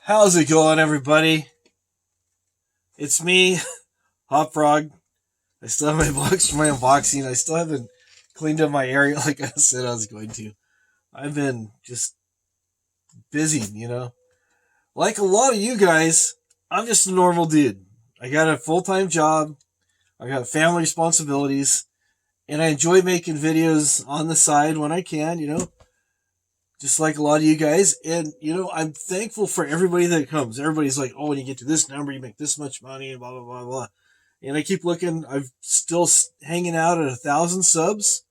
How's it going, everybody? It's me, Hot Frog. I still have my box for my unboxing. I still haven't cleaned up my area like I said I was going to. I've been just busy. Like a lot of you guys, I'm just a normal dude. I got a full-time job. I got family responsibilities. And I enjoy making videos on the side when I can. Just like a lot of you guys. And I'm thankful for everybody that comes. Everybody's like, oh, when you get to this number, you make this much money and blah, blah, blah, blah. And I keep looking. I'm still hanging out at 1,000 subs.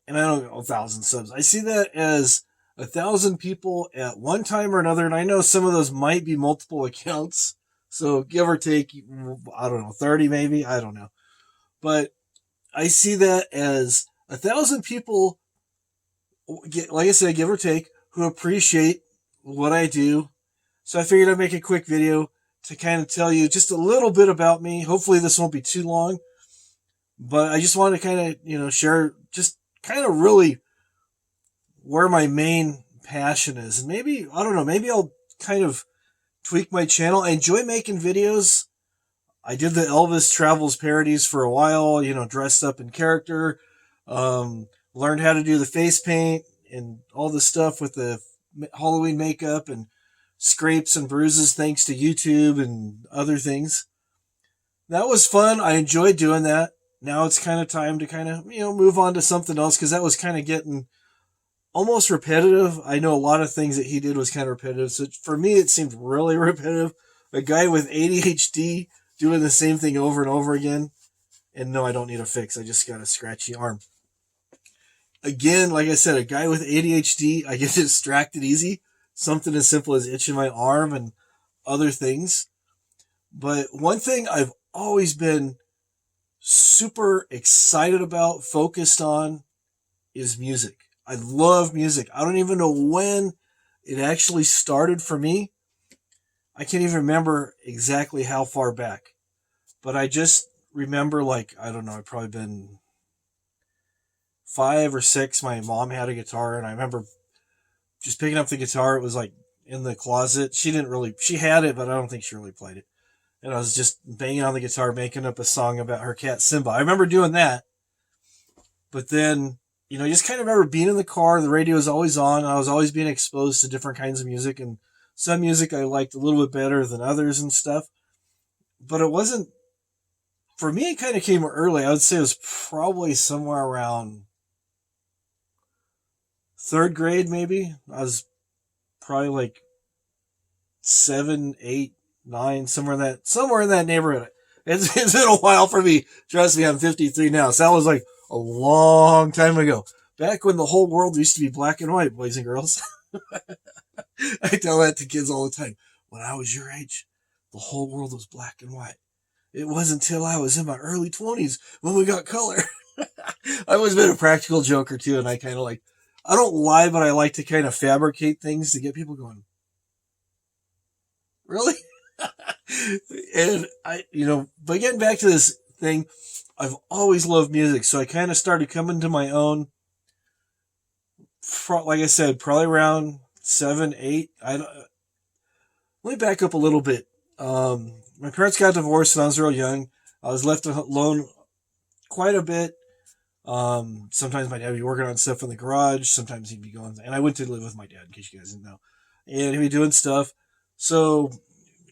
And I don't know, 1,000 subs. I see that as 1,000 people at one time or another. And I know some of those might be multiple accounts. So give or take, I don't know, 30 maybe. I don't know. But I see that as 1,000 people, like I said, give or take, who appreciate what I do. So I figured I'd make a quick video to kind of tell you just a little bit about me. Hopefully this won't be too long, but I just want to kind of, share just kind of really where my main passion is. And maybe, I don't know, maybe I'll kind of tweak my channel. I enjoy making videos. I did the Elvis Travels parodies for a while, dressed up in character. Learned how to do the face paint and all the stuff with the Halloween makeup and scrapes and bruises thanks to YouTube and other things. That was fun. I enjoyed doing that. Now it's kind of time to kind of, move on to something else because that was kind of getting almost repetitive. I know a lot of things that he did was kind of repetitive. So for me, it seemed really repetitive. A guy with ADHD doing the same thing over and over again. And no, I don't need a fix. I just got a scratchy arm. Again, like I said, a guy with ADHD, I get distracted easy. Something as simple as itching my arm and other things. But one thing I've always been super excited about, focused on, is music. I love music. I don't even know when it actually started for me. I can't even remember exactly how far back. But I just remember, I don't know, I've probably been 5 or 6. My mom had a guitar, and I remember just picking up the guitar. It was in the closet. She had it, but I don't think she really played it. And I was just banging on the guitar, making up a song about her cat Simba. I remember doing that. But then, just kind of remember being in the car. The radio was always on. I was always being exposed to different kinds of music, and some music I liked a little bit better than others and stuff. But it wasn't, for me, it kind of came early. I would say it was probably somewhere around 3rd grade, maybe. I was probably 7, 8, 9, somewhere in that neighborhood. It's been a while for me. Trust me, I'm 53 now. So that was a long time ago. Back when the whole world used to be black and white, boys and girls. I tell that to kids all the time. When I was your age, the whole world was black and white. It wasn't until I was in my early 20s when we got color. I've always been a practical joker too, and I kind of I don't lie, but I like to kind of fabricate things to get people going, really? And but getting back to this thing, I've always loved music. So I kind of started coming to my own, like I said, probably around 7, 8. Let me back up a little bit. My parents got divorced when I was real young. I was left alone quite a bit. Sometimes my dad would be working on stuff in the garage. Sometimes he'd be going, and I went to live with my dad, in case you guys didn't know. And he'd be doing stuff. So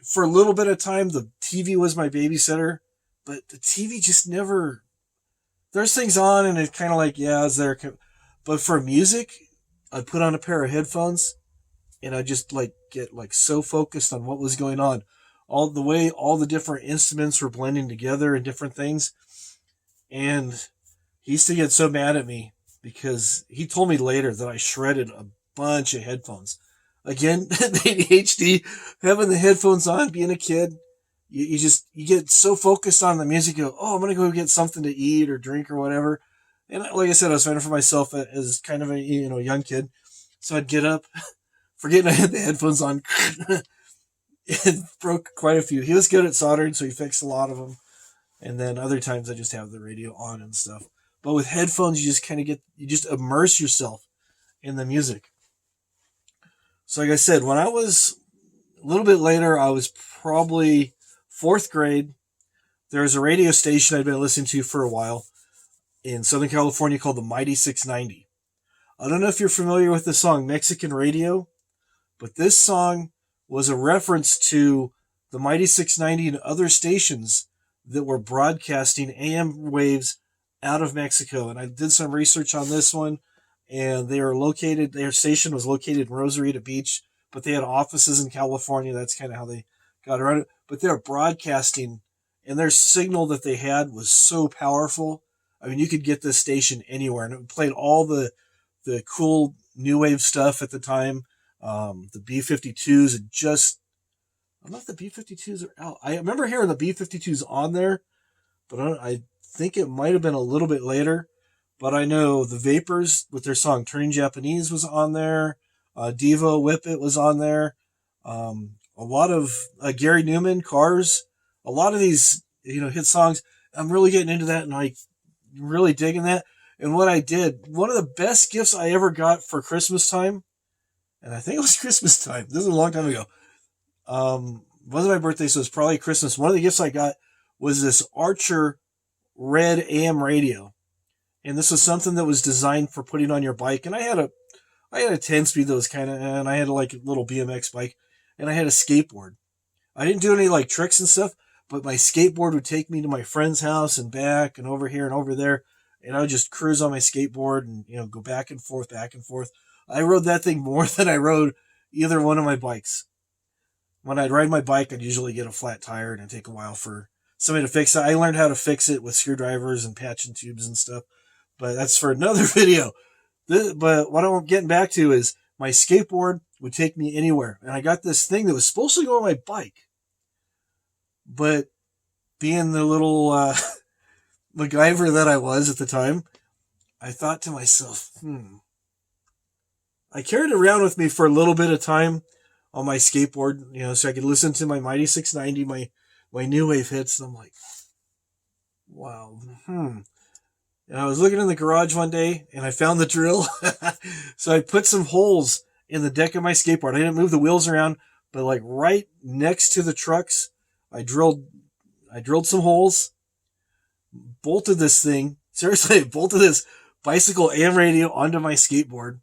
for a little bit of time, the TV was my babysitter, but the TV just never, there's things on and it's kind of yeah, it's there. But for music, I'd put on a pair of headphones and I just get so focused on what was going on. All the way, all the different instruments were blending together and different things. And he used to get so mad at me because he told me later that I shredded a bunch of headphones. Again, the ADHD, having the headphones on, being a kid, you get so focused on the music. You go, oh, I'm going to go get something to eat or drink or whatever. And like I said, I was finding for myself as kind of a, young kid. So I'd get up, forgetting I had the headphones on, and broke quite a few. He was good at soldering, so he fixed a lot of them. And then other times I just have the radio on and stuff. But with headphones, you just kind of you just immerse yourself in the music. So like I said, when I was a little bit later, I was probably fourth grade. There was a radio station I'd been listening to for a while in Southern California called the Mighty 690. I don't know if you're familiar with the song Mexican Radio, but this song was a reference to the Mighty 690 and other stations that were broadcasting AM waves out of Mexico. And I did some research on this one, and their station was located in Rosarito Beach, but they had offices in California. That's kind of how they got around it. But they're broadcasting, and their signal that they had was so powerful. I mean, you could get this station anywhere, and it played all the cool new wave stuff at the time. The B-52s had just, I don't know if the B-52s are out. I remember hearing the B-52s on there, but I think it might have been a little bit later. But I know the Vapors with their song Turning Japanese was on there. Devo Whip It was on there. A lot of Gary Newman, Cars. A lot of these, hit songs. I'm really getting into that and like really digging that. And what I did, one of the best gifts I ever got for Christmas time, and I think it was Christmas time. This was a long time ago. Wasn't my birthday, so it was probably Christmas. One of the gifts I got was this Archer red AM radio. And this was something that was designed for putting on your bike. And I had a 10-speed that was and I had like a little BMX bike, and I had a skateboard. I didn't do any like tricks and stuff, but my skateboard would take me to my friend's house and back and over here and over there. And I would just cruise on my skateboard and, go back and forth, back and forth. I rode that thing more than I rode either one of my bikes. When I'd ride my bike, I'd usually get a flat tire, and it'd take a while for somebody to fix it. I learned how to fix it with screwdrivers and patching tubes and stuff, but that's for another video. But what I'm getting back to is my skateboard would take me anywhere. And I got this thing that was supposed to go on my bike, but being the little MacGyver that I was at the time, I thought to myself, I carried it around with me for a little bit of time on my skateboard, so I could listen to my Mighty 690, my new wave hits. And I'm like, wow. And I was looking in the garage one day and I found the drill. So I put some holes in the deck of my skateboard. I didn't move the wheels around, but like right next to the trucks, I drilled some holes, bolted this thing. Seriously, I bolted this bicycle AM radio onto my skateboard.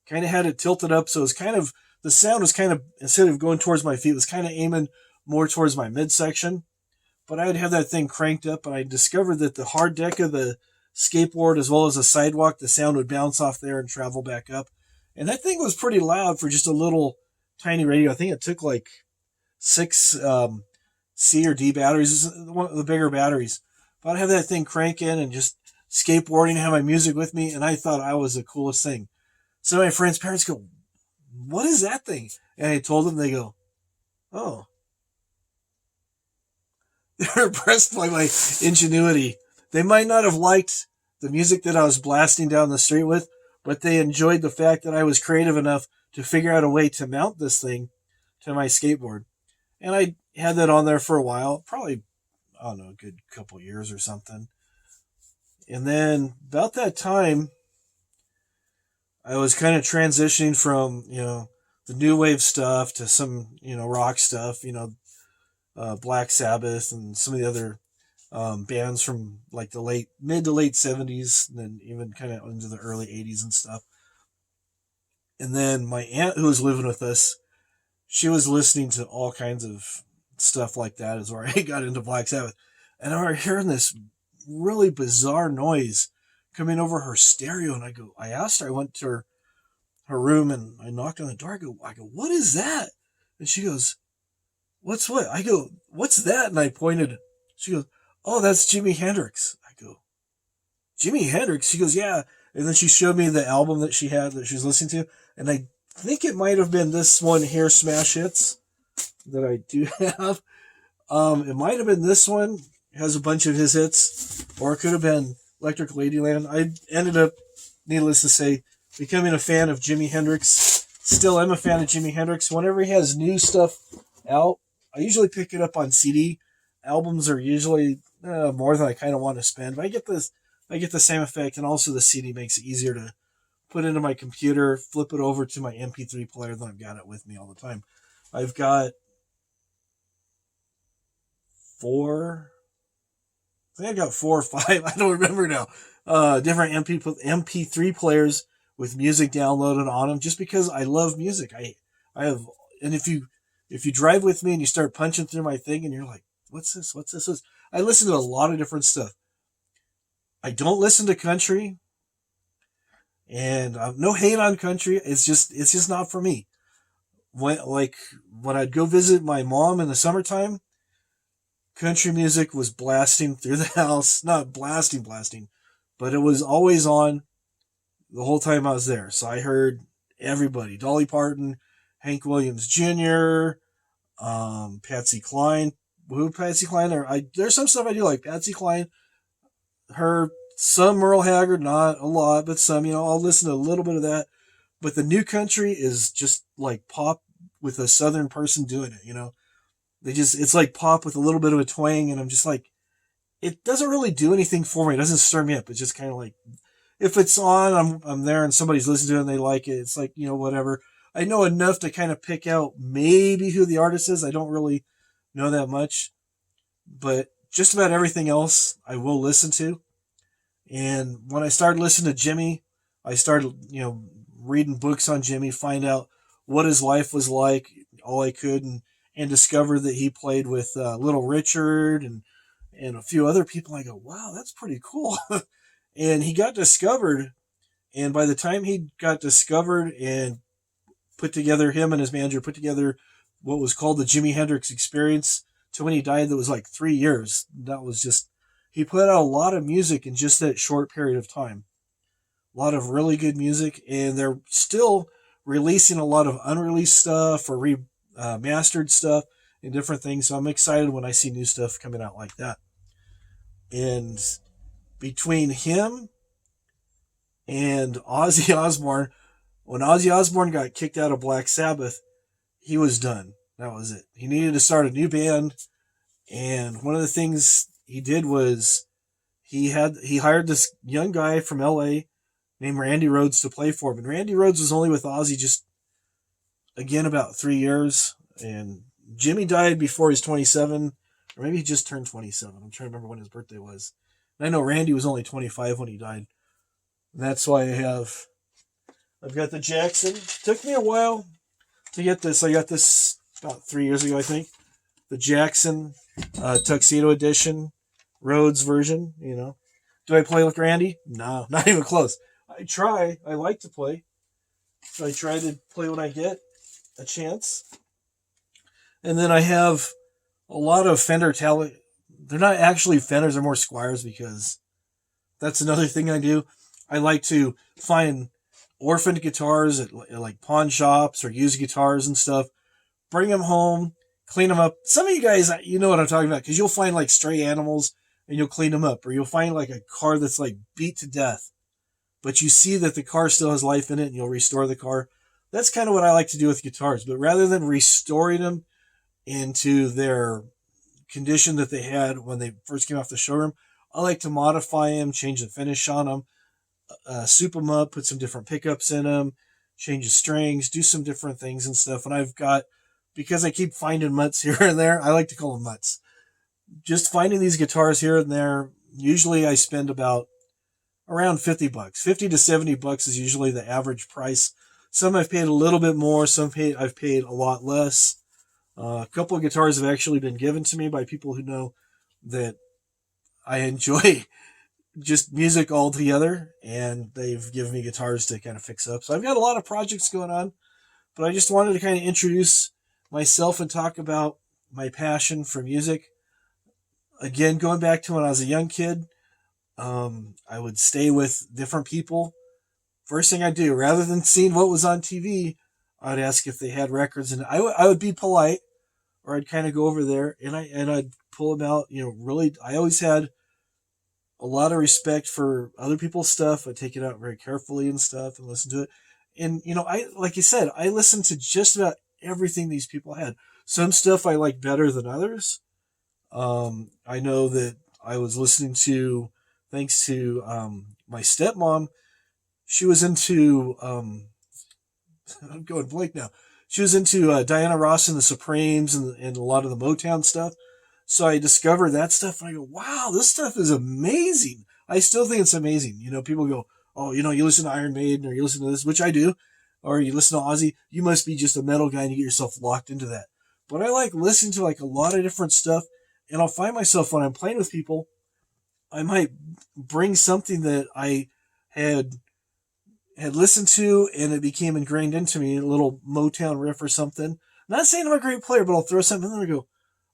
Kind of had it tilted up, so it was the sound was instead of going towards my feet, it was kind of aiming more towards my midsection. But I would have that thing cranked up, and I discovered that the hard deck of the skateboard, as well as the sidewalk, the sound would bounce off there and travel back up. And that thing was pretty loud for just a little tiny radio. I think it took like 6 C or D batteries, one of the bigger batteries. But I'd have that thing cranking and just skateboarding, have my music with me, and I thought I was the coolest thing. So my friends' parents go, "What is that thing?" And I told them, they go, "Oh." They're impressed by my ingenuity. They might not have liked the music that I was blasting down the street with, but they enjoyed the fact that I was creative enough to figure out a way to mount this thing to my skateboard. And I had that on there for a while, probably, I don't know, a good couple years or something. And then about that time, I was kind of transitioning from, the new wave stuff to some, rock stuff, Black Sabbath and some of the other bands from like the mid to late 70s, and then even kind of into the early 80s and stuff. And then my aunt, who was living with us, she was listening to all kinds of stuff like that, is where I got into Black Sabbath. And I remember hearing this really bizarre noise coming over her stereo, and I asked her, I went to her room and I knocked on the door. I go, "What is that?" And she goes, "What's what?" I go, "What's that?" And I pointed. She goes, "Oh, that's Jimi Hendrix." I go, "Jimi Hendrix?" She goes, "Yeah." And then she showed me the album that she had that she was listening to, and I think it might have been this one here, Smash Hits, that I do have. It might have been this one. It has a bunch of his hits, or it could have been Electric Ladyland. I ended up, needless to say, becoming a fan of Jimi Hendrix. Still am a fan of Jimi Hendrix. Whenever he has new stuff out, I usually pick it up on CD. Albums are usually more than I kind of want to spend, but I get the same effect, and also the CD makes it easier to put into my computer, flip it over to my MP3 player, then I've got it with me all the time. I've got four. I think I got 4 or 5. I don't remember now. Different MP3 players with music downloaded on them, just because I love music. I have, and if you drive with me and you start punching through my thing and you're like, what's this? What's this? I listen to a lot of different stuff. I don't listen to country, and no hate on country. It's just not for me. When I'd go visit my mom in the summertime, country music was blasting through the house. Not blasting, but it was always on the whole time I was there. So I heard everybody: Dolly Parton, Hank Williams Jr., Patsy Cline. Who Patsy Cline? There's some stuff I do like Patsy Cline. Her, some Merle Haggard, not a lot, but some. I'll listen to a little bit of that. But the new country is just like pop with a southern person doing it. It's like pop with a little bit of a twang, and I'm just like, it doesn't really do anything for me. It doesn't stir me up. It's just kind of like, if it's on, I'm there and somebody's listening to it and they like it. It's like, whatever. I know enough to kind of pick out maybe who the artist is. I don't really know that much, but just about everything else I will listen to. And when I started listening to Jimmy, I started, reading books on Jimmy, find out what his life was like, all I could, and discovered that he played with Little Richard and a few other people. I go, wow, that's pretty cool. And he got discovered, and by the time he got discovered and him and his manager put together what was called the Jimi Hendrix Experience, to when he died, that was like 3 years. That was just, he put out a lot of music in just that short period of time. A lot of really good music, and they're still releasing a lot of unreleased stuff or remastered stuff and different things. So I'm excited when I see new stuff coming out like that. And between him and Ozzy Osbourne, when Ozzy Osbourne got kicked out of Black Sabbath, he was done. That was it. He needed to start a new band, and one of the things he did was he hired this young guy from LA named Randy Rhoads to play for him. And Randy Rhoads was only with Ozzy just, again, about 3 years. And Jimmy died before he was 27, or maybe he just turned 27. I'm trying to remember when his birthday was. And I know Randy was only 25 when he died. And that's why I've got the Jackson. It took me a while to get this. I got this about 3 years ago, I think. The Jackson Tuxedo Edition, Rhodes version, Do I play like Randy? No, not even close. I try. I like to play. So I try to play when I get a chance. And then I have a lot of Fender They're not actually Fenders, they're more Squires, because that's another thing I do. I like to find orphaned guitars at like pawn shops or used guitars and stuff. Bring them home, clean them up. Some of you guys, you know what I'm talking about, because you'll find like stray animals and you'll clean them up. Or you'll find like a car that's like beat to death, but you see that the car still has life in it and you'll restore the car. That's kind of what I like to do with guitars. But rather than restoring them into their condition that they had when they first came off the showroom, I like to modify them, change the finish on them, soup them up, put some different pickups in them, change the strings, do some different things and stuff. And because I keep finding mutts here and there, I like to call them mutts. Just finding these guitars here and there. Usually I spend about around $50. $50 to $70 is usually the average price. Some I've paid a little bit more. Some I've paid a lot less. A couple of guitars have actually been given to me by people who know that I enjoy just music altogether, and they've given me guitars to kind of fix up. So I've got a lot of projects going on, but I just wanted to kind of introduce myself and talk about my passion for music. Again, going back to when I was a young kid, I would stay with different people. First thing I do, rather than seeing what was on TV, I'd ask if they had records, and I would be polite, or I'd kind of go over there and I'd pull them out. Really, I always had a lot of respect for other people's stuff. I'd take it out very carefully and stuff and listen to it. And like you said, I listened to just about everything these people had. Some stuff I like better than others. I know that I was listening to, thanks to my stepmom, she was into, I'm going blank now. She was into Diana Ross and the Supremes and a lot of the Motown stuff. So I discovered that stuff and I go, wow, this stuff is amazing. I still think it's amazing. People go, oh, you listen to Iron Maiden or you listen to this, which I do, or you listen to Ozzy, you must be just a metal guy and you get yourself locked into that. But I like listening to like a lot of different stuff, and I'll find myself when I'm playing with people, I might bring something that I had listened to and it became ingrained into me, a little Motown riff or something. Not saying I'm a great player, but I'll throw something in there and go,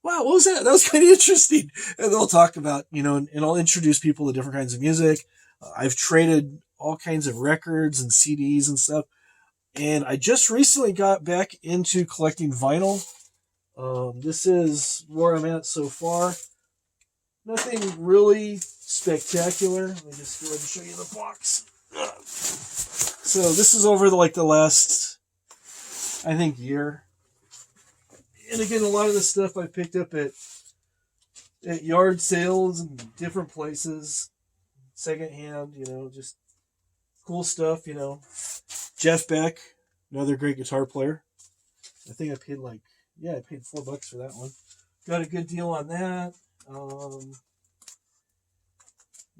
wow, what was that? That was kind of interesting. And they'll talk about, and I'll introduce people to different kinds of music. I've traded all kinds of records and CDs and stuff. And I just recently got back into collecting vinyl. This is where I'm at so far. Nothing really spectacular. Let me just go ahead and show you the box. So this is over the last, I think, year. And again, a lot of the stuff I picked up at yard sales and different places, secondhand, just cool stuff, Jeff Beck, another great guitar player. I think I paid I paid $4 for that one. Got a good deal on that.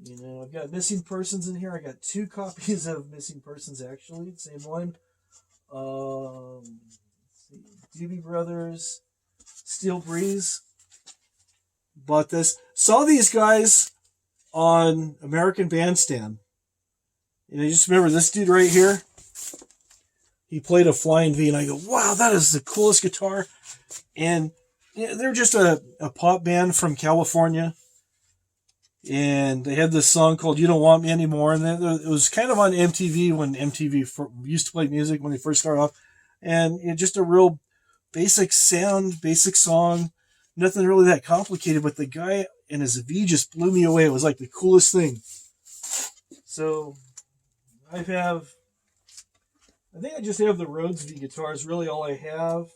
I've got Missing Persons in here. I got 2 copies of Missing Persons, actually. Same one. Let's see. Doobie Brothers. Steel Breeze. Bought this. Saw these guys on American Bandstand. And I just remember this dude right here. He played a Flying V, and I go, wow, that is the coolest guitar. And they're just a pop band from California. And they had this song called You Don't Want Me Anymore. And it was kind of on MTV when MTV used to play music when they first started off. And just a real basic sound, basic song. Nothing really that complicated. But the guy and his V just blew me away. It was like the coolest thing. So I think I just have the Rhodes V guitars, really all I have.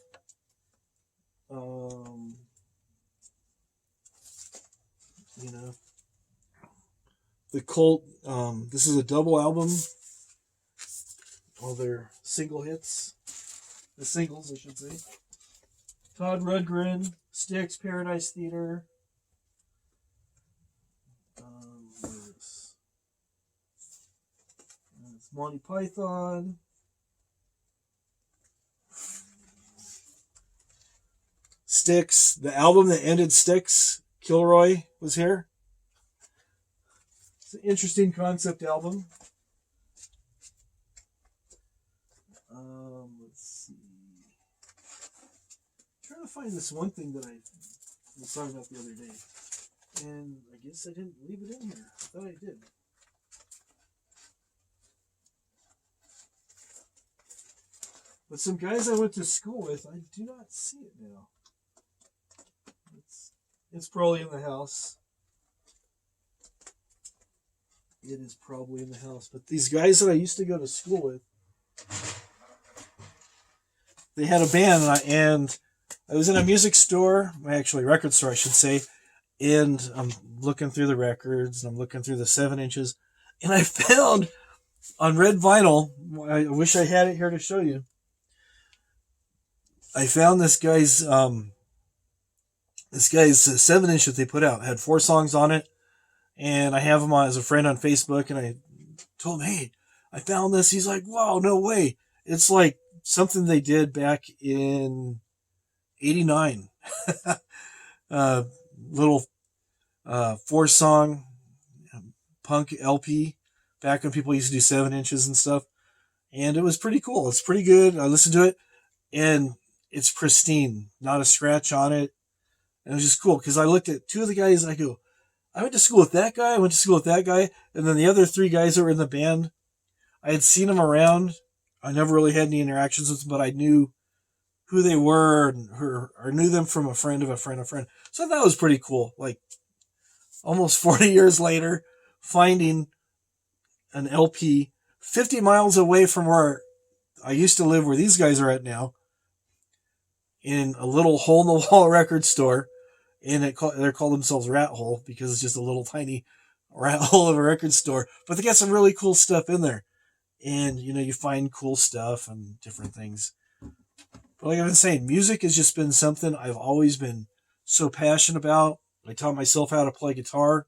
The Cult, this is a double album. All their single hits. The singles, I should say. Todd Rundgren, Styx, Paradise Theater. What is this? It's Monty Python. Styx, the album that ended Styx, Kilroy was here. It's an interesting concept album. Let's see. I'm trying to find this one thing that I was talking about the other day. And I guess I didn't leave it in here. I thought I did. But some guys I went to school with, I do not see it now. It's probably in the house. It is probably in the house. But these guys that I used to go to school with, they had a band, and I was in a music store, actually record store, I should say, and I'm looking through the records, and I'm looking through the 7 inches, and I found on red vinyl, I wish I had it here to show you, I found this guy's 7 inch that they put out. It had 4 songs on it, and I have him on as a friend on Facebook, and I told him, hey, I found this. He's like, wow, no way. It's like something they did back in 89. Little 4-song punk LP back when people used to do 7 inches and stuff. And it was pretty cool. It's pretty good. I listened to it, and it's pristine. Not a scratch on it. And it was just cool because I looked at 2 of the guys and I go, I went to school with that guy, I went to school with that guy, and then the other 3 guys that were in the band, I had seen them around. I never really had any interactions with them, but I knew who they were or knew them from a friend of a friend of a friend. So that was pretty cool. Like almost 40 years later, finding an LP 50 miles away from where I used to live, where these guys are at now, in a little hole-in-the-wall record store. And they call themselves Rat Hole because it's just a little tiny rat hole of a record store. But they got some really cool stuff in there. And, you find cool stuff and different things. But like I've been saying, music has just been something I've always been so passionate about. I taught myself how to play guitar.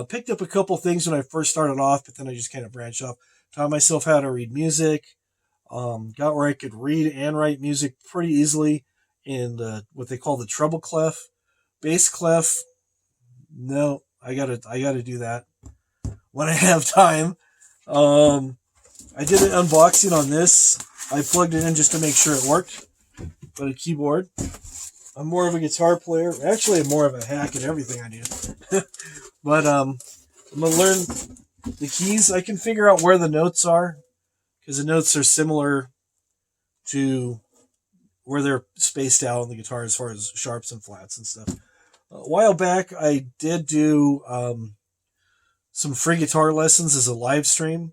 Picked up a couple things when I first started off, but then I just kind of branched off. Taught myself how to read music. Got where I could read and write music pretty easily in what they call the treble clef. Bass clef, no, I gotta do that when I have time. I did an unboxing on this. I plugged it in just to make sure it worked. But a keyboard. I'm more of a guitar player. Actually, I'm more of a hack at everything I do. But I'm gonna learn the keys. I can figure out where the notes are because the notes are similar to where they're spaced out on the guitar as far as sharps and flats and stuff. A while back, I did do some free guitar lessons as a live stream.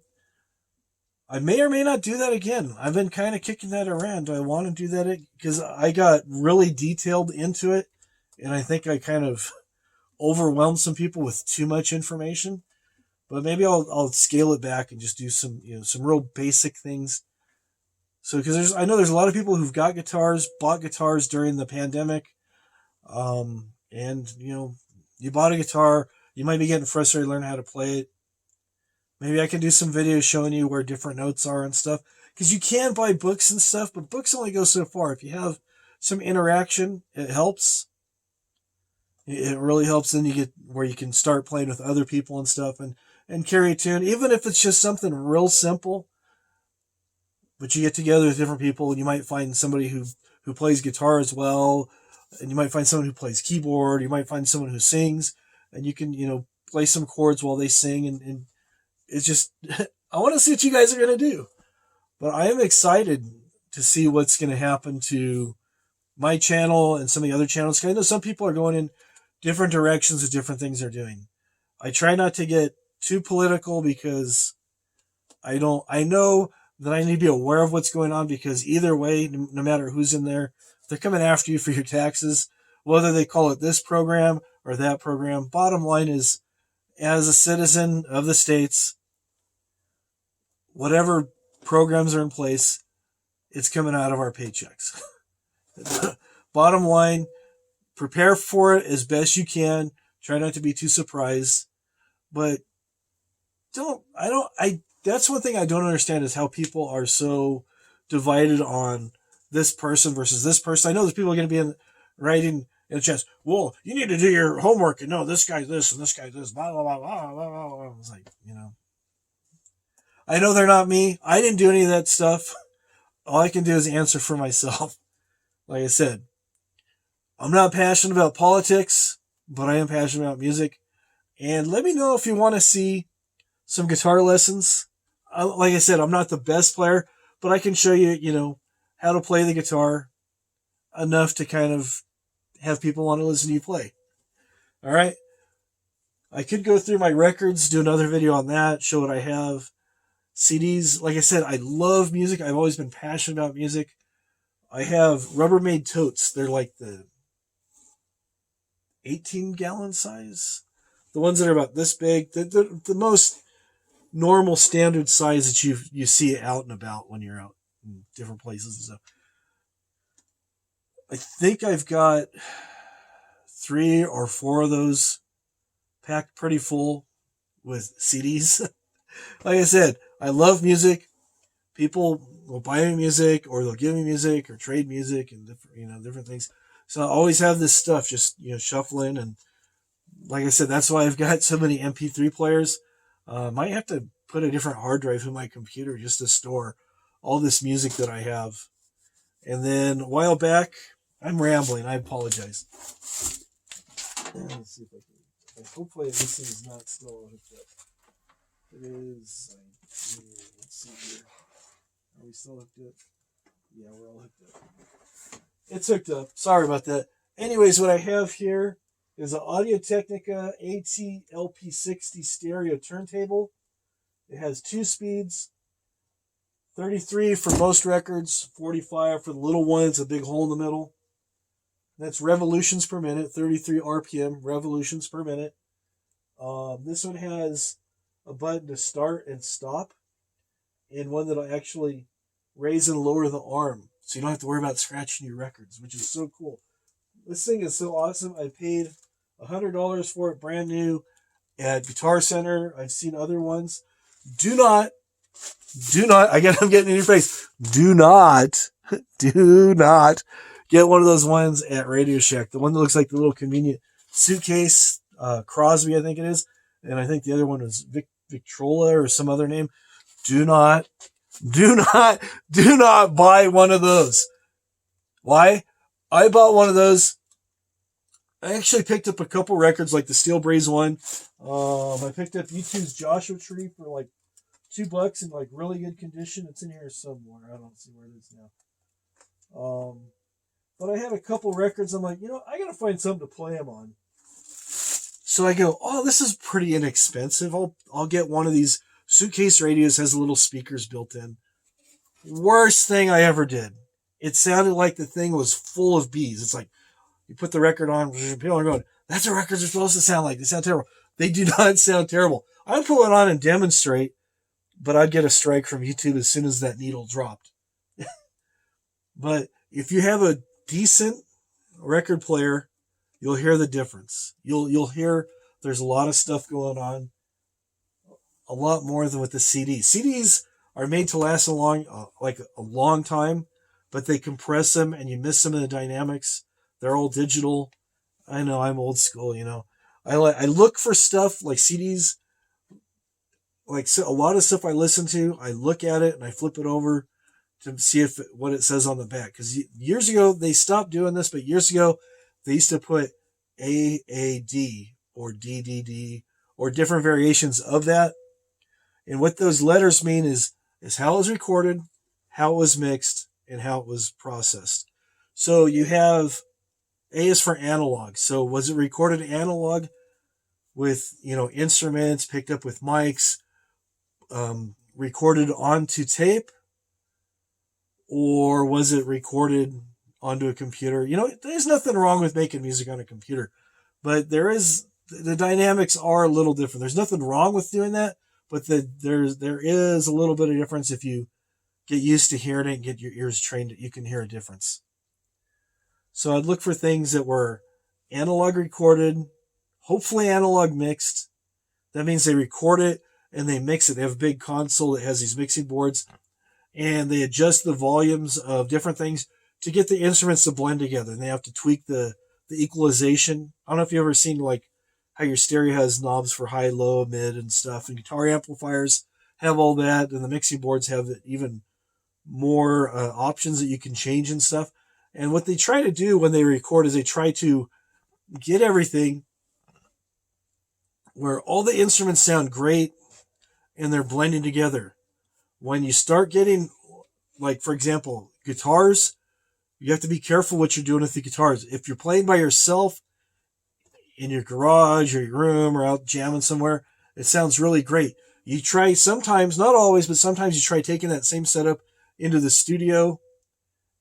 I may or may not do that again. I've been kind of kicking that around. Do I want to do that? Because I got really detailed into it, and I think I kind of overwhelmed some people with too much information. But maybe I'll scale it back and just do some some real basic things. So because I know there's a lot of people who've got guitars, bought guitars during the pandemic, and you bought a guitar, you might be getting frustrated learning how to play it. Maybe I can do some videos showing you where different notes are and stuff. Because you can buy books and stuff, but books only go so far. If you have some interaction, it helps. It really helps. Then you get where you can start playing with other people and stuff and carry a tune. Even if it's just something real simple, but you get together with different people and you might find somebody who plays guitar as well. And you might find someone who plays keyboard. You might find someone who sings. And you can, play some chords while they sing and it's just, I want to see what you guys are going to do. But I am excited to see what's going to happen to my channel and some of the other channels. Because I know some people are going in different directions with different things they're doing. I try not to get too political because I know that I need to be aware of what's going on because either way, no matter who's in there, they're coming after you for your taxes, whether they call it this program or that program. Bottom line is, as a citizen of the States, whatever programs are in place, it's coming out of our paychecks. Bottom line, prepare for it as best you can. Try not to be too surprised. But that's one thing I don't understand is how people are so divided on this person versus this person. I know there's people are going to be writing in the chats, well, you need to do your homework and know this guy's this and this guy's this, blah, blah, blah, blah, blah, blah. I was like, I know they're not me. I didn't do any of that stuff. All I can do is answer for myself. Like I said, I'm not passionate about politics, but I am passionate about music. And let me know if you want to see some guitar lessons. Like I said, I'm not the best player, but I can show you, how to play the guitar enough to kind of have people want to listen to you play. All right. I could go through my records, do another video on that, show what I have. CDs, like I said, I love music. I've always been passionate about music. I have Rubbermaid totes. They're like the 18-gallon size. The ones that are about this big. The most normal standard size that you see out and about when you're out in different places and stuff. I think I've got 3 or 4 of those packed pretty full with CDs. Like I said, I love music. People will buy me music or they'll give me music or trade music and different things. So I always have this stuff just, shuffling. And like I said, that's why I've got so many MP3 players. Might have to put a different hard drive in my computer just to store all this music that I have. And then a while back, I'm rambling. I apologize. Let's see if I can. Hopefully this thing is not still hooked up. It is. Let's see here. Are we still hooked up? Yeah, we're all hooked up. It's hooked up. Sorry about that. Anyways, what I have here is an Audio-Technica AT-LP60 stereo turntable. It has 2 speeds, 33 for most records, 45 for the little one. It's a big hole in the middle. That's revolutions per minute, 33 RPM, revolutions per minute. This one has a button to start and stop, and one that'll actually raise and lower the arm, so you don't have to worry about scratching your records, which is so cool. This thing is so awesome. I paid $100 for it, brand new, at Guitar Center. I've seen other ones. Do not, I'm getting in your face. Do not get one of those ones at Radio Shack. The one that looks like the little convenient suitcase, Crosby, I think it is. And I think the other one was Victrola or some other name. Do not buy one of those. Why? I bought one of those. I actually picked up a couple records, like the Steel Braze one. I picked up U2's Joshua Tree for like $2 in like really good condition. It's in here somewhere. I don't see where it is now. But I had a couple records. I'm like, I gotta find something to play them on. So I go, oh, this is pretty inexpensive. I'll get one of these suitcase radios. Has little speakers built in. Worst thing I ever did. It sounded like the thing was full of bees. It's like you put the record on, people are going, that's what records are supposed to sound like. They sound terrible. They do not sound terrible. I'd put it on and demonstrate, but I'd get a strike from YouTube as soon as that needle dropped. But if you have a decent record player, you'll hear the difference. You'll hear there's a lot of stuff going on, a lot more than with the CDs. CDs are made to last a long time, but they compress them and you miss some of the dynamics. They're all digital. I know I'm old school, I look for stuff like CDs, like so a lot of stuff I listen to. I look at it and I flip it over to see what it says on the back. Because years ago they stopped doing this, but years ago they used to put AAD or DDD or different variations of that. And what those letters mean is how it was recorded, how it was mixed, and how it was processed. So you have A is for analog. So was it recorded analog with, instruments picked up with mics, recorded onto tape? Or was it recorded onto a computer? There's nothing wrong with making music on a computer, but the dynamics are a little different. There's nothing wrong with doing that, but there is a little bit of difference. If you get used to hearing it and get your ears trained, you can hear a difference. So I'd look for things that were analog recorded, hopefully analog mixed. That means they record it and they mix it. They have a big console that has these mixing boards, and they adjust the volumes of different things to get the instruments to blend together. And they have to tweak the equalization. I don't know if you've ever seen like how your stereo has knobs for high, low, mid, and stuff. And guitar amplifiers have all that, and the mixing boards have even more options that you can change and stuff. And what they try to do when they record is they try to get everything where all the instruments sound great and they're blending together. When you start getting, like, for example, guitars, you have to be careful what you're doing with the guitars. If you're playing by yourself in your garage or your room or out jamming somewhere, it sounds really great. You try sometimes, not always, but sometimes you try taking that same setup into the studio,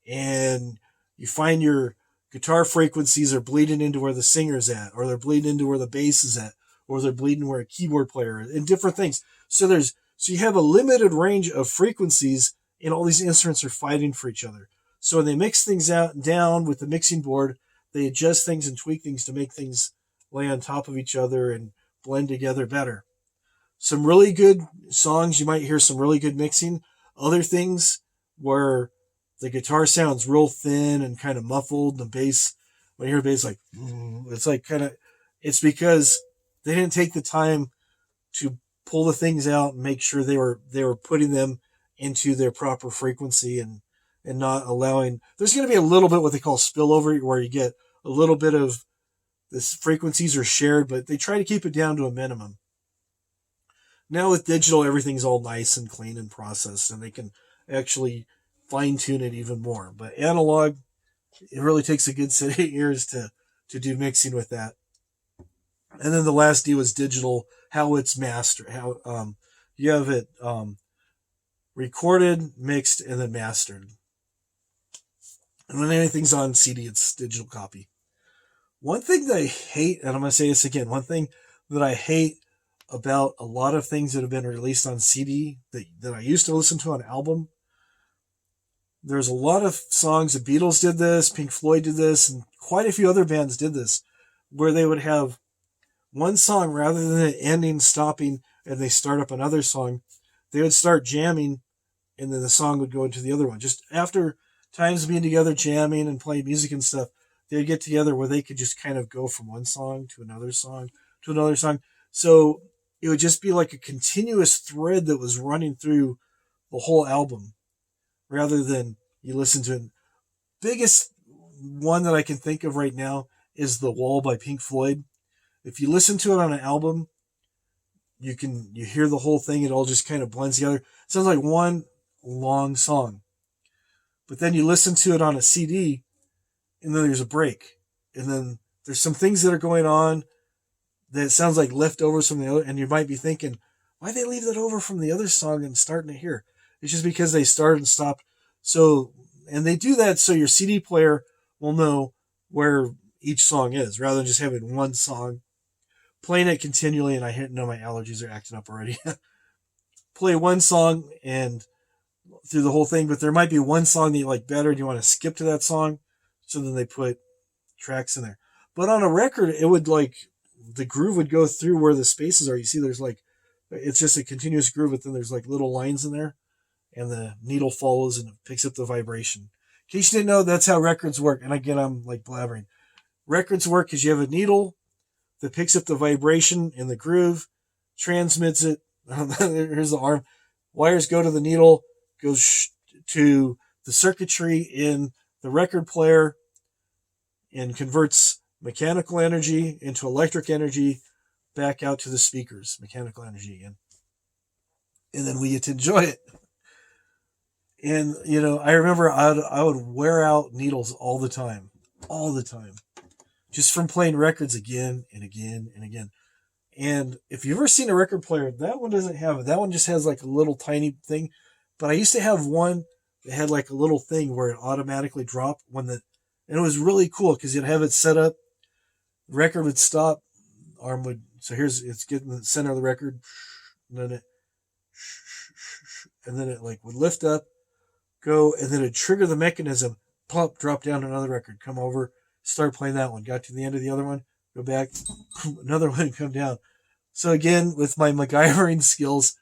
and you find your guitar frequencies are bleeding into where the singer's at, or they're bleeding into where the bass is at, or they're bleeding where a keyboard player is, and different things. So you have a limited range of frequencies, and all these instruments are fighting for each other. So when they mix things down with the mixing board, they adjust things and tweak things to make things lay on top of each other and blend together better. Some really good songs, you might hear some really good mixing. Other things where the guitar sounds real thin and kind of muffled, and the bass, when you hear bass, like, it's because they didn't take the time to pull the things out and make sure they were putting them into their proper frequency and not allowing. There's going to be a little bit what they call spillover, where you get a little bit of this frequencies are shared, but they try to keep it down to a minimum. Now with digital, everything's all nice and clean and processed, and they can actually fine tune it even more. But analog, it really takes a good set of ears to do mixing with that. And then the last D was digital, how it's mastered, how you have it recorded, mixed, and then mastered. And when anything's on CD, it's digital copy. One thing that I hate, and I'm going to say this again, one thing that I hate about a lot of things that have been released on CD that I used to listen to on album, There's a lot of songs. The Beatles did this, Pink Floyd did this, and quite a few other bands did this, where they would have one song rather than it ending, stopping, and they start up another song. They would start jamming, and then the song would go into the other one. Just after times being together, jamming and playing music and stuff, they'd get together where they could just kind of go from one song to another song to another song. So it would just be like a continuous thread that was running through the whole album rather than you listen to it. Biggest one that I can think of right now is The Wall by Pink Floyd. If you listen to it on an album, you hear the whole thing. It all just kind of blends together. It sounds like one long song. But then you listen to it on a CD, and then there's a break. And then there's some things that are going on that sounds like leftovers from the other, and you might be thinking, why'd they leave that over from the other song and starting it here? It's just because they started and stopped. So, and they do that so your CD player will know where each song is, rather than just having one song, playing it continually, and I know my allergies are acting up already. Play one song and through the whole thing, but there might be one song that you like better and you want to skip to that song, so then they put tracks in there. But on a record, it would like, the groove would go through where the spaces are. You see there's like, it's just a continuous groove, but then there's like little lines in there, and the needle follows and it picks up the vibration. In case you didn't know, that's how records work. And again, I'm like blabbering. Records work because you have a needle that picks up the vibration in the groove, transmits it. Here's the arm. Wires go to the needle, goes to the circuitry in the record player, and converts mechanical energy into electric energy back out to the speakers, mechanical energy. And then we get to enjoy it. And, you know, I remember I would wear out needles all the time, just from playing records again and again and again. And if you've ever seen a record player, that one doesn't have it. That one just has like a little tiny thing. But I used to have one that had like a little thing where it automatically dropped and it was really cool because you'd have it set up. The record would stop, arm would, so it's getting the center of the record, and then it like would lift up, go, and then it'd trigger the mechanism, plop, drop down to another record, come over, start playing that one, got to the end of the other one, go back, another one, come down. So again, with my MacGyvering skills,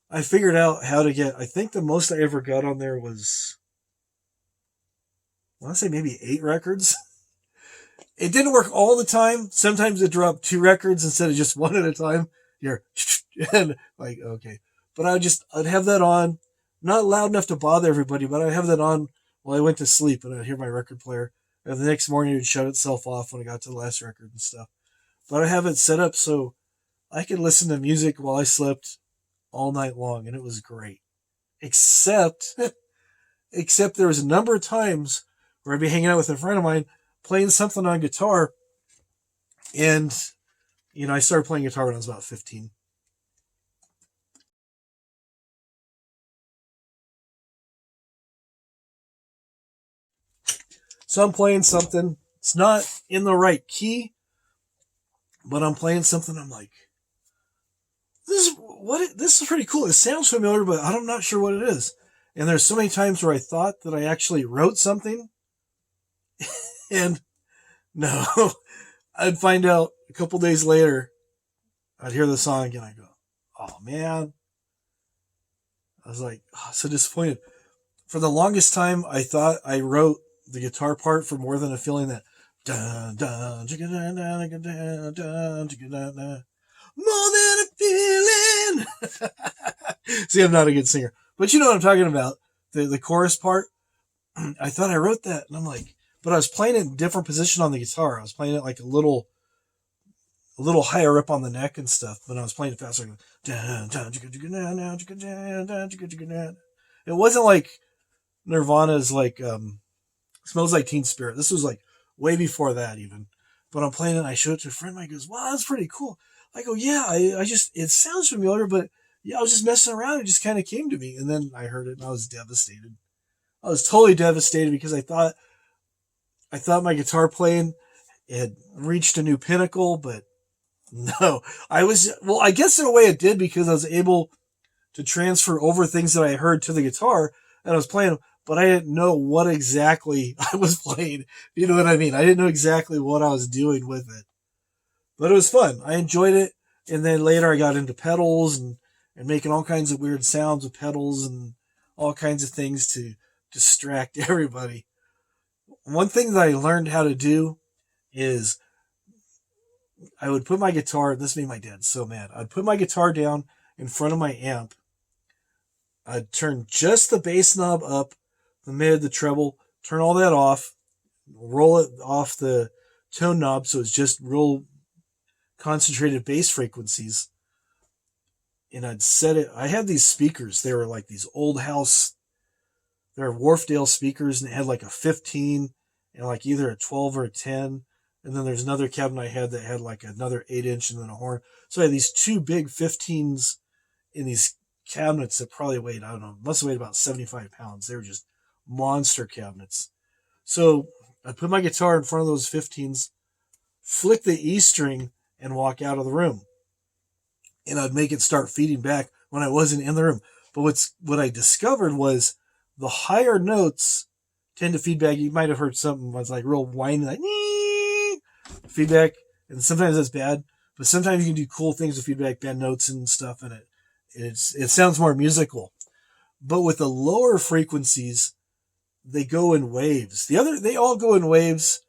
I figured out how to get, I think the most I ever got on there was, I want to say maybe 8 records. It didn't work all the time. Sometimes it dropped 2 records instead of just one at a time. You're, and like, okay. But I'd have that on, not loud enough to bother everybody, but I'd have that on while I went to sleep, and I'd hear my record player. And the next morning it would shut itself off when I got to the last record and stuff. But I have it set up so I could listen to music while I slept all night long, and it was great. Except there was a number of times where I'd be hanging out with a friend of mine, playing something on guitar, and, you know, I started playing guitar when I was about 15. So I'm playing something, it's not in the right key, but I'm playing something, I'm like, this is pretty cool. It sounds familiar, but I'm not sure what it is. And there's so many times where I thought that I actually wrote something, and no, I'd find out a couple days later, I'd hear the song again, I go, oh man. I was like, so disappointed. For the longest time, I thought I wrote the guitar part for More Than a Feeling, that dun dun dun dun dun dun dun, more than a feeling. See, I'm not a good singer, but you know what I'm talking about. The chorus part. I thought I wrote that, and I'm like, but I was playing it in a different position on the guitar. I was playing it like a little higher up on the neck and stuff. But I was playing it faster. It wasn't like Nirvana's like Smells Like Teen Spirit. This was like way before that even. But I'm playing it, and I showed it to a friend of mine. He goes, wow, that's pretty cool. I go, yeah, I just, it sounds familiar, but yeah, I was just messing around. It just kind of came to me. And then I heard it, and I was devastated. I was totally devastated because I thought my guitar playing had reached a new pinnacle, but no, I guess in a way it did, because I was able to transfer over things that I heard to the guitar, and I was playing them, but I didn't know what exactly I was playing. You know what I mean? I didn't know exactly what I was doing with it. But it was fun. I enjoyed it. And then later I got into pedals and making all kinds of weird sounds with pedals and all kinds of things to distract everybody. One thing that I learned how to do is I would put my guitar, this made my dad so mad. I'd put my guitar down in front of my amp. I'd turn just the bass knob up, the mid, the treble, turn all that off, roll it off the tone knob so it's just real concentrated bass frequencies. And I'd set it. I had these speakers. They were like these old house, they're Wharfdale speakers, and it had like a 15 and like either a 12 or a 10. And then there's another cabinet I had that had like another 8-inch and then a horn. So I had these two big 15s in these cabinets that probably weighed, I don't know, must have weighed about 75 pounds. They were just monster cabinets. So I put my guitar in front of those 15s, flick the E string, and walk out of the room. And I'd make it start feeding back when I wasn't in the room. But what I discovered was the higher notes tend to feedback. You might have heard something that's like real whiny, like feedback, and sometimes that's bad. But sometimes you can do cool things with feedback, bad notes and stuff, and it sounds more musical. But with the lower frequencies, they go in waves. They all go in waves,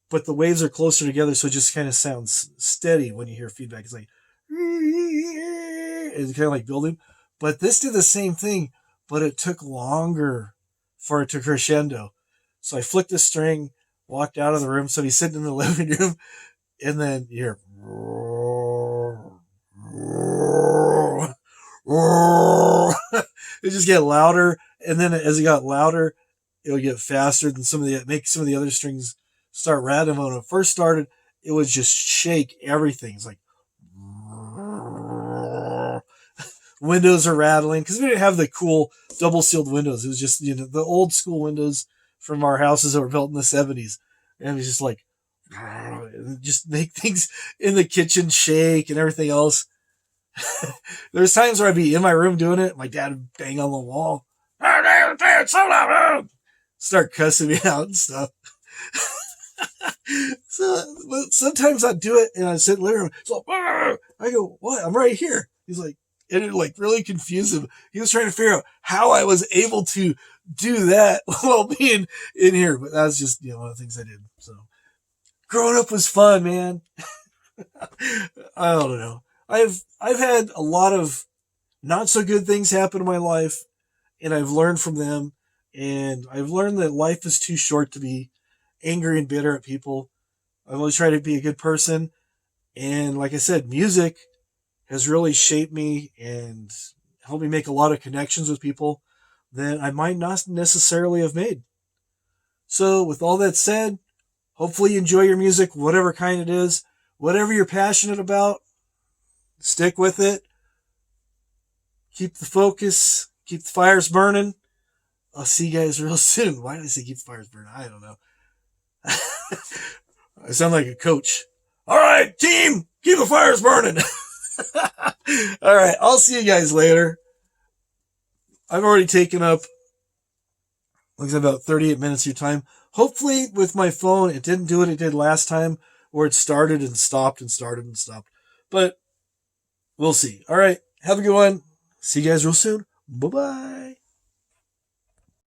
but the waves are closer together, so it just kind of sounds steady when you hear feedback. It's like it's kind of like building. But this did the same thing, but it took longer for it to crescendo. So I flicked the string, walked out of the room. So he's sitting in the living room, and then you hear it just get louder, and then as it got louder, it would get faster, and make some of the other strings start rattling. When it first started, it would just shake everything. It's like windows are rattling because we didn't have the cool double sealed windows. It was just the old school windows from our houses that were built in the 70s, and it was just like just make things in the kitchen shake and everything else. There's times where I'd be in my room doing it, my dad would bang on the wall, start cussing me out and stuff. But sometimes I'd do it and I'd sit in the living room. So I go, what? I'm right here. He's like, and it like really confused him. He was trying to figure out how I was able to do that while being in here. But that's just, one of the things I did. So growing up was fun, man. I don't know. I've had a lot of not so good things happen in my life, and I've learned from them. And I've learned that life is too short to be angry and bitter at people. I've always tried to be a good person. And like I said, music has really shaped me and helped me make a lot of connections with people that I might not necessarily have made. So with all that said, hopefully you enjoy your music, whatever kind it is, whatever you're passionate about, stick with it. Keep the focus, keep the fires burning. I'll see you guys real soon. Why did I say keep the fires burning? I don't know. I sound like a coach. All right, team, keep the fires burning. All right, I'll see you guys later. I've already taken up looks like about 38 minutes of your time. Hopefully with my phone, it didn't do what it did last time where it started and stopped and started and stopped. But we'll see. All right, have a good one. See you guys real soon. Bye-bye.